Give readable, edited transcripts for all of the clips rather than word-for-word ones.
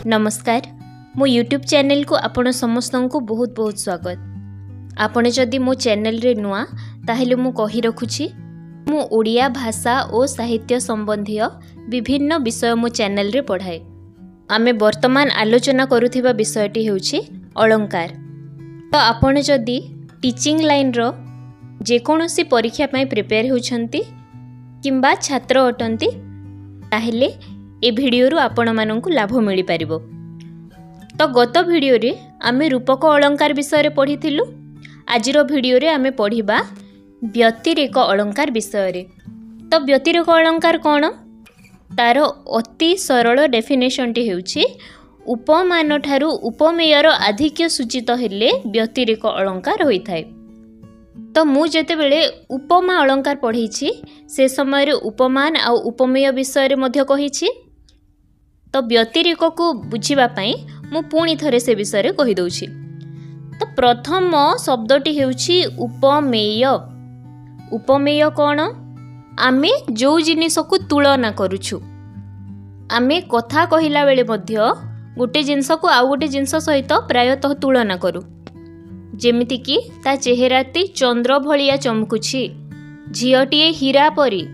नमस्कार मो YouTube channel को आपण समस्त को बहुत बहुत स्वागत। आपण जदि मो चैनल रे नुआ ताहेले मु कहि रखुछि मु ओडिया भाषा और साहित्य संबंधी विभिन्न विषय मो चैनल रे पढ़ाए। आमे वर्तमान आलोचना करुथिबा विषयटी हेउछि अलंकार। तो आपण जदि टीचिंग लाइन रो जेकोनोसी परीक्षा पई प्रिपेयर होछंती किंबा छात्र अटंती ताहेले ए भिडियो रु आपण माननकु लाभ मिली पारिबो। तो गत भिडियो रे आमे रूपक अलंकार विषय रे पढ़िथिलु। आजिरो भिडियो रे आमे पढ़िबा व्यतिरेक अलंकार विषय रे। तो व्यतिरेक अलंकार कोन? तार अति सरल डेफिनेशन टी हेउछि उपमान ठारू उपमेयर आधिक्य सूचित हेले व्यतिरेक अलंकार होइथाय। तो मु जेते बेले उपमा अलंकार पढ़ीछि से समय रे उपमान आ उपमेय विषय रे मध्य कहिछि। तो व्यतिरेक को बुझिबा पई मु पुणी थरे से विषय रे कहि दउछि। तो प्रथम शब्दटी हेउछि उपमेय। उपमेय कोन? आमे जो जिनिस को तुलना करूछु। आमे कथा कहिला बेले मध्य गोटे जिनिस को आउ गोटे जिनिस सहित प्रायतः तुलना करू। जेमिति कि ता चेहराती चंद्र भलिया चमकुछि, झियोटीए हीरा परी।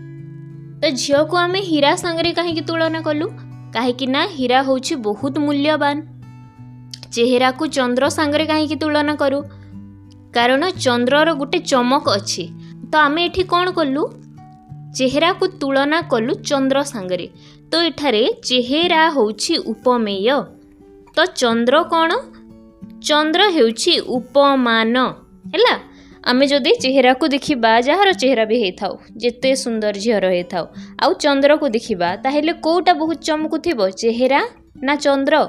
तो झियो को आमे हीरा संगरे काहे तुलना कलु? काहे ना हीरा होछि बहुत मूल्यवान। चेहरा को चंद्र संगरे काहे तुलना करू? कारण चंद्रर गोटे चमक अछि। तो आमे एठी कोन कलु? चेहरा को तुलना कलु चंद्र संगरे। तो एठारे चेहरा होछि उपमेय। तो चंद्र कोन? चंद्र हेउछि उपमान। हैला आमे जदि चेहरा को देखिबा, जहार चेहरा भी हे थाउ, जेते सुंदर झियर हे थाउ, आउ चंद्र को देखिबा, ताहेले कोटा बहुत चमकुथिबो, चेहरा ना चंद्र?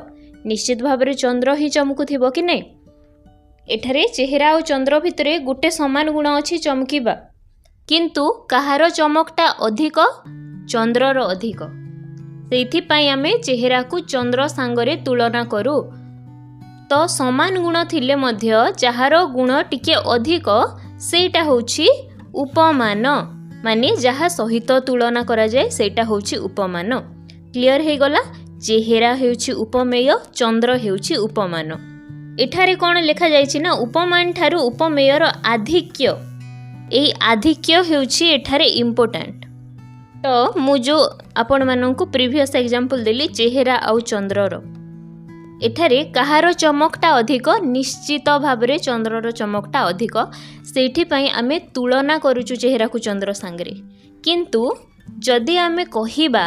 निश्चित भाबरे चंद्र ही चमकुथिबो कि नै? एठारे चेहरा और चंद्र भितरे गोटे समान गुण अछि चमकिबा, किंतु कहार चमकटा अधिक? चंद्रर अधिक। सेइथि पई आमे चेहरा को चंद्र सांगरे तुलना करू। तो समान गुण थिले मध्य जहार गुण टिके अधिक सेटा होछि उपमान। माने जहा सहित तुलना करा जाए सेटा होछि उपमान। क्लियर हे गला? चेहरा हेउछि उपमेय, चंद्र हेउछि उपमान। एठारे कोन लेखा जायछि ना उपमान ठारू उपमेयर आधिक्य। एई आधिक्य हेउछि एठारे इंपोर्टेंट। तो मु जो आपण माननकु प्रीवियस एग्जांपल देली चेहरा आउ चंद्रर, एठारे कहार चमकटा अधिक? निश्चित भावरे चंद्रर चमकटा अधिक। सेठी पई आमे तुलना करूछु चेहरा को चंद्र सांगरे। किंतु जदि आमे कहिबा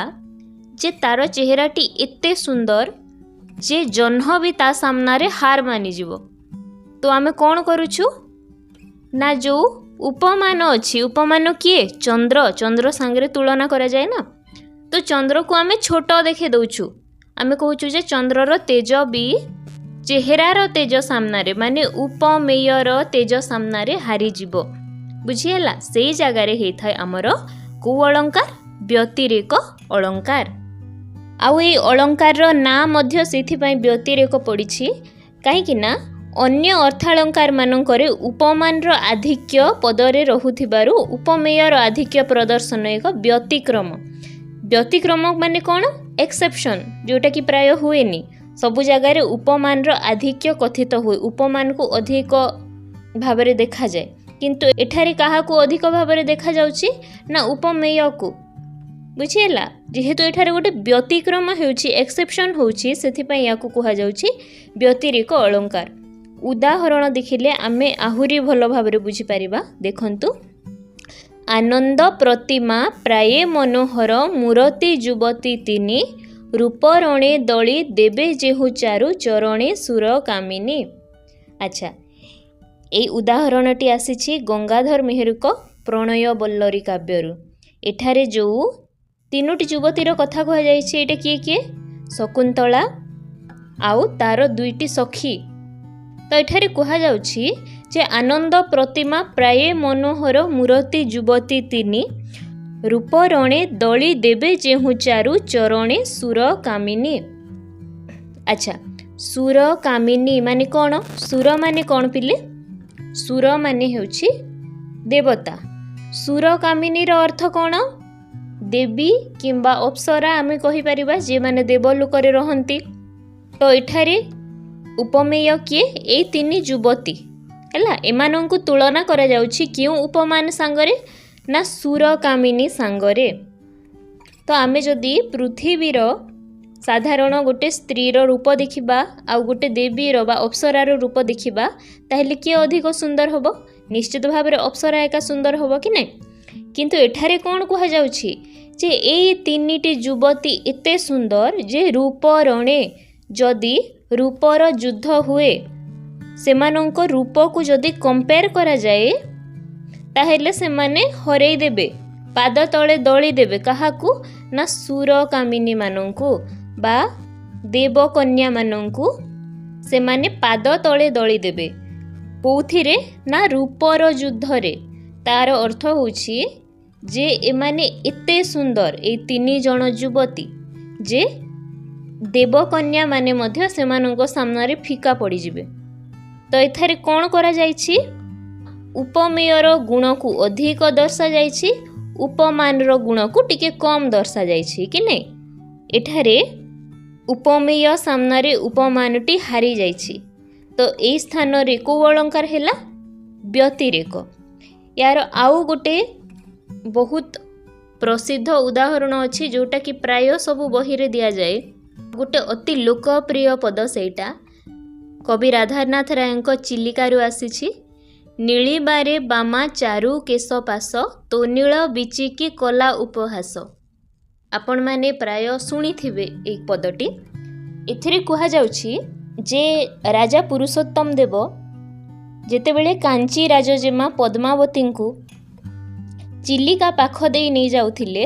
जे तार चेहराटी एते सुंदर जे जन्ह भी ता सामना रे हार मानि जीवो, तो आमे कोन करूछु ना जो उपमान अछि, उपमान किए? चंद्र। चंद्र सांगरे तुलना करा जाए ना। तो चंद्र को आमे छोटो देखे दउछु। आमे कहूछु जे चंद्रर तेज भी चेहरार तेज सामना रे, माने उपमेयर तेज सामना रे हारी जीवो। बुझियला? सेई जगह रे हेइ थाय हमर को अलंकार? व्यतिरेक अलंकार। आउ ए अलंकार रो ना मध्य सेथि पई व्यतिरेक पडिछि, काहे कि ना अन्य अर्थालंकार मानकरे उपमान रो आधिक्य पदरे रहुथिबारु उपमेयर आधिक्य प्रदर्शन एक व्यतिक्रम। व्यतिक्रम माने कोन? एक्सेप्शन, जोटा कि प्राय हुएनी। सबु जगह रे उपमान रो आधिक्य कथित हुए, उपमान को अधिक भाबरे देखा जाए। किंतु एठारे काहा को अधिक भाबरे देखा जाउछि ना उपमेय को। बुझियला? जेहेतु एठारे गोटे व्यतिक्रम हेउछि, एक्सेप्शन होउछि, सेथि पई याकू कुहा जाउछि व्यतिरेक अलंकार। उदाहरण देखिले आमे आहुरी भलो भाबरे बुझी परिबा। देखंतु, आनंद प्रतिमा प्राये मनोहर मूरति युवती तिनी रूपरणे दली देवे जेहु चारु चरणे सुर कामिनी। अच्छा, एई उदाहरणटी आसीछि गंगाधर मेहरक प्रणय बल्लरी काव्यरु। एठारे जो तीनोटी युवतीर कथा कहा जाइछि, एटा किए किए? शकुंतला आउ तार दुईटी सखी। तो एठारे कहा जाउछि जे आनंद प्रतिमा प्राये मनोहर मूरति युवती तिनी रूपरणे दली देवे जेहु चारु चरणे सुर कामिनी। अच्छा, सुर कामिनी माने कोन? सुर माने कोन पिले? सुर माने हेउछि देवता। सुर कामिनी रो अर्थ कोन? देवी किंबा अप्सरा आमे कहि परिबा जे माने देवलोक रे रहंती। तो एठारे उपमेय किए ए तीन युवती है एमानंकु तुलना करा जाउछि क्यों उपमान सांगरे ना सुरकामिनी सांगरे। तो आमे जदि पृथ्वीर साधारण गोटे स्त्रीर रूप देखिबा आ गोटे देवीर बा अप्सरार रूप देखिबा ताहेले किए अधिक सुंदर होबो निश्चित भाव में अप्सरा एका सुंदर होबो कि नहीं। किंतु एठारे कोन कुहा जाउछि जे ए तीनिटी युवती एते सुंदर जे रूप रणे जदि रूपर युद्ध हुए सेमानंक रूप को जदि कंपेयर करा जाए ताहेले सेमाने हरेई देबे पाद तले दली देबे काहाकू ना सुरकामिनी मानंकू बा देवकन्या मानंकू सेमाने पाद तले दली देबे कोउथिरे ना रूपर युद्धरे। तार अर्थ होछि जे एमाने एते सुंदर ए तीन जण युवती जे देवकन्या माने मध्य सेमानंको सामने फीका पड़ी जिबे। तो एथारे कोन करा जाइछि उपमेयर गुण को अधिक दर्शा जाइछि उपमानर गुण को टिके कम दर्शा जाइछि कि नहीं। एठारे उपमेय सामने उपमानटी हारी जाइछि तो एई स्थान रे को अलंकार हैला व्यतिरेक। यार आउ गोटे बहुत प्रसिद्ध उदाहरण अछि जोटा कि प्राय सब बही रे दिया जाए गोटे अति लोकप्रिय पद सेटा कवि राधानाथ रायଙ୍କ चिलिकारु आसीछि। नीलिबारे बामा चारु केश पास तो नील बिचिकी कला उपहास। आपण माने प्राय शुणिथिबे एक पदटी। एथिरे कुहा जाउछि जे राजा पुरुषोत्तम देव जेतेबेले कांची राजजेमा पद्मावती को चिलिका पाख देई नहीं जाउथिले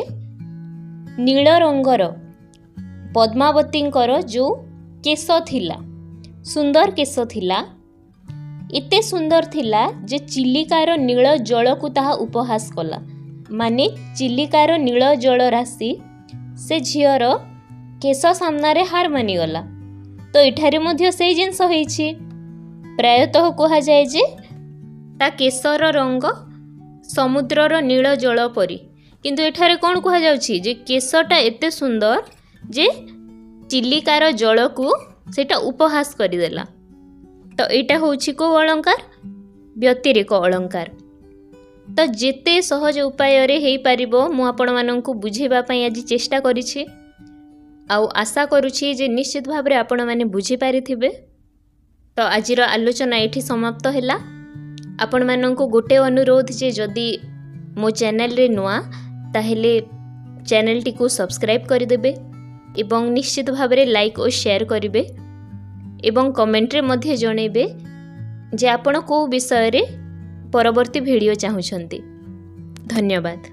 नील रंगर पद्मावतींकर जो केश थिला सुंदर केश थिला एते सुंदर थिला जे चिलिकार नील जल को ताहा उपहास कला माने चिलिकार नील जल राशि से झियर केश सामने हार मानिगला। तो एठारे मध्य से जिनस होइछि प्रायतः कहा जाए जे ता केशर रंग समुद्रर नील जल परी किंतु एठारे कौन कहा जाउछि जे केशटा एते सुंदर जे चिलिकार जल को सेटा उपहास करिदेला। तो एटा होछि को अलंकार व्यतिरेक अलंकार। तो जेते सहज उपाय रे हेई पारिबो मु आपण माननकु बुझेबा पई आज चेष्टा करिछि आउ आशा करुछि जे निश्चित भाव रे आपण माने बुझी पारिथिबे। तो आजिर आलोचना एठी समाप्त हैला। आपण माननकु गोटे अनुरोध जे जदि मो चैनल रे नुआ ताहेले चैनल टी को सब्सक्राइब कर देबे एवं निश्चित भाव रे लाइक और शेयर करिवे एवं कमेंट रे मध्य जणेबे जे आपण को विषय रे परवर्ती वीडियो चाहुछंती। धन्यवाद।